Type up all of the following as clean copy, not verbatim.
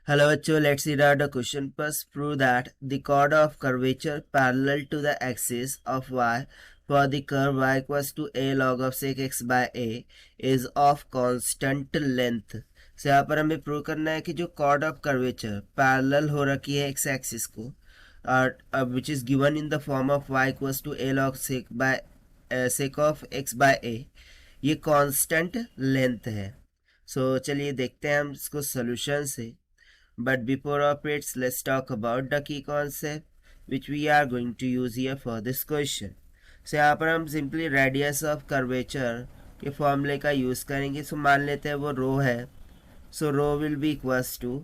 Hello bachcho, let's read out the question. First, prove that the chord of curvature parallel to the axis of y for the curve y equals to a log of sec x by a is of constant length. So यहाँ पर हमें prove करना है कि जो chord of curvature parallel हो रखी है x axis को और which is given in the form of y equals to a log sec of x by a ये constant length है. So चलिए देखते हैं हम इसको solution से. But before operates, let's talk about the key concept which we are going to use here for this question. So यहाँ पर हम simply radius of curvature के फॉर्मूले का यूज़ करेंगे. So मान लेते हैं वो रो है. So row will be equals to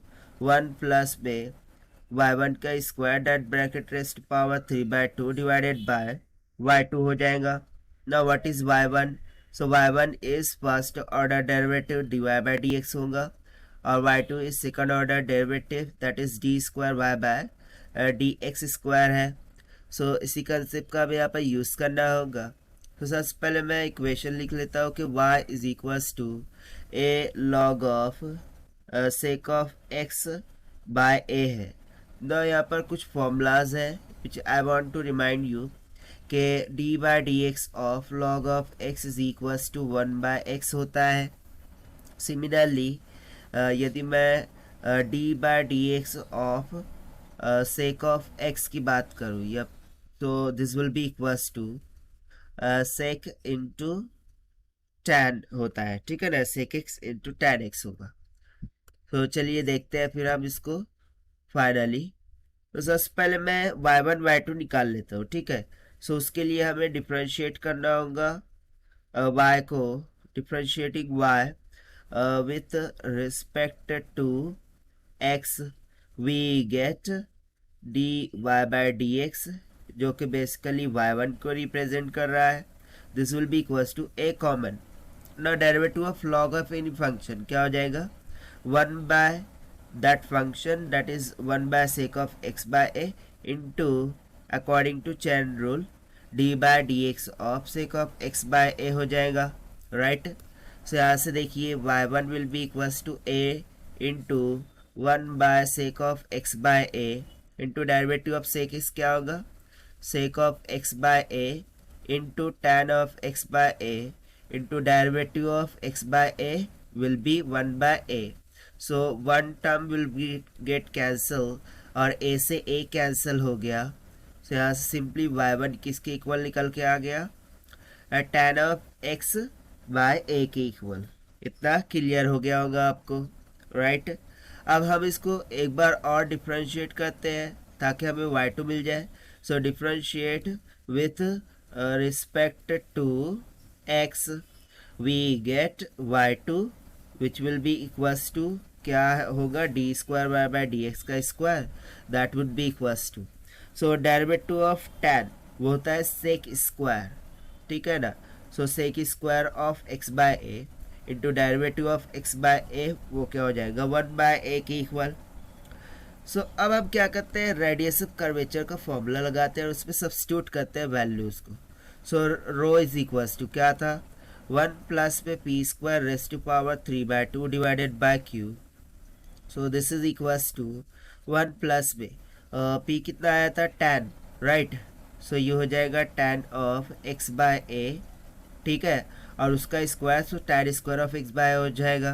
1 plus में y1 का square that bracket rest power 3/2 divided bye y2 हो जाएगा. Now what is y1? So y1 is first order derivative dy by dx होगा और y2 is second order derivative that is D square Y by D X square है. So इसी concept का भी यहाँ पर यूज़ करना होगा. तो सबसे पहले मैं इक्वेशन लिख लेता हूँ कि y is equals to A log of sec of x by a है. ना यहाँ पर कुछ फॉर्मूलाज है which I want to remind you कि D by D x of log of x is equals to 1/x होता है. Similarly यदि मैं D by D x of sec of X की बात करूँ या तो this will be equals to sec into tan होता है. ठीक है ना, sec X into tan X होगा. तो चलिए देखते हैं फिर हम इसको फाइनली. तो सबसे पहले मैं y1 y2 निकाल लेता हूँ. ठीक है, सो उसके लिए हमें डिफ्रेंशिएट करना होगा y को. Differentiating y with respect to x we get dy by dx जो कि बेसिकली y1 को रिप्रेजेंट कर रहा है. This will be equals to a common. ना derivative of log of any function क्या हो जाएगा 1 by that function that is 1 by sec of x by a into according to chain rule d by D x of sec of x by a हो जाएगा. Right. So यहाँ से देखिए y1 will be equals to a into 1 by sec of x by a into derivative of sec x क्या होगा sec of x by a into tan of x by a into derivative of x by a will be 1 by a. So one term will be get cancel और a से a cancel हो गया. सो यहाँ से simply y1 किसके equal निकल के आ गया tan of x bye a के इक्वल. इतना क्लियर हो गया होगा आपको. राइट. अब हम इसको एक बार और डिफ्रेंशिएट करते हैं ताकि हमें y2 मिल जाए. So differentiate with respect to x we get y2 which will be equals to क्या होगा d square Y by D x का square that would be equals to. So derivative of tan वो होता है sec square. ठीक है ना. So sec square of x by a into derivative of x by a वो क्या हो जाएगा 1 बाय a के इक्वल. सो अब हम क्या करते हैं रेडियस ऑफ कर्वेचर का फॉर्मूला लगाते हैं और उसमें सब्स्टिट्यूट करते हैं वैल्यूज को. So rho is equals to क्या था 1 प्लस पे P square raise to power 3/2 divided by Q. So this is equals to 1 plus में p कितना आया था tan. राइट. सो ये हो जाएगा tan of x by a. ठीक है, और उसका square so tan square of x by हो जाएगा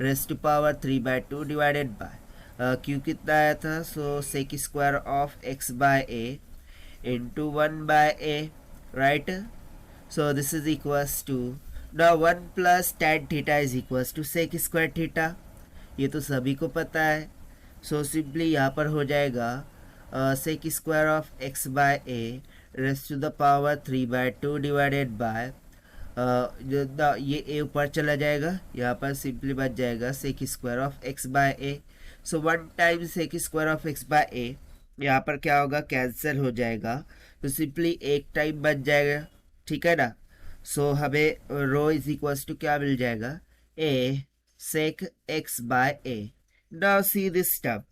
raise to power 3/2 divided by Q कितना आया था so sec square of x by a into 1 by a. Right. So this is equals to now 1 plus tan theta is equals to sec square theta. ये तो सभी को पता है. So simply यहाँ पर हो जाएगा sec square of x by a raise to the power 3/2 divided by ये a ऊपर चला जाएगा. यहाँ पर सिंपली बच जाएगा sec square of x by a. So 1 time sec square of x by a यहाँ पर क्या होगा कैंसिल हो जाएगा. तो सिंपली एक टाइम बच जाएगा. ठीक है ना. सो हमें रो इज इक्वल्स टू क्या मिल जाएगा a sec x by a. Now see this term.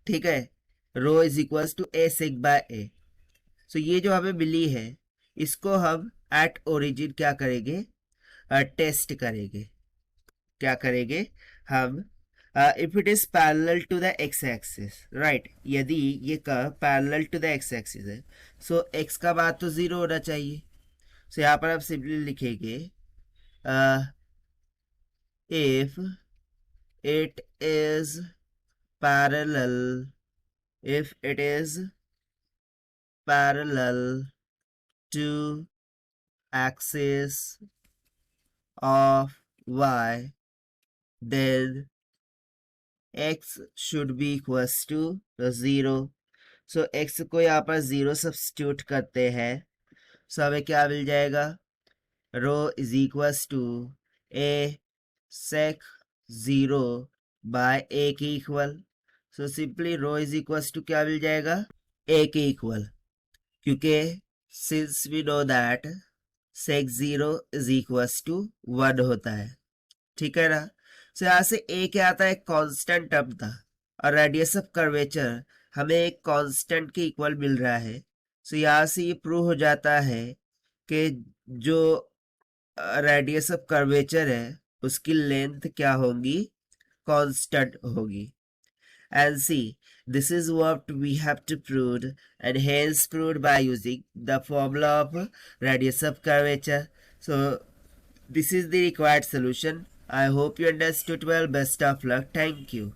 ठीक है, rho is equals to a sec by a. So ये जो हमें मिली है इसको हम एट ओरिजिन क्या करेंगे टेस्ट करेंगे. क्या करेंगे हम if it is parallel to the x-axis, right? यदि ये curve parallel to the x-axis है, so x का मान तो 0 होना चाहिए. so यहाँ पर आप सिंपली लिखेंगे if it is parallel, if it is parallel to axis of y, then x should be equals to 0. so x को यहाँ पर 0 सब्स्टिट्यूट करते हैं. so हमें क्या मिल जाएगा? Rho is equals to a sec 0 by a के equal. So simply rho is equals to क्या मिल जाएगा? ए के इक्वल, क्योंकि since we know that sec 0 is equals to 1 होता है. ठीक है ना? सो यहाँ से ए क्या आता है? कांस्टेंट टर्म था, और रेडियस ऑफ कर्वेचर हमें एक कांस्टेंट के इक्वल मिल रहा है. सो यहाँ से ये प्रूव हो जाता है कि जो रेडियस ऑफ कर्वेचर है उसकी लेंथ क्या होगी? कांस्टेंट होगी. And see, this is what we have to prove, and hence proved by using the formula of radius of curvature. So this is the required solution. I hope you understood well. Best of luck. Thank you.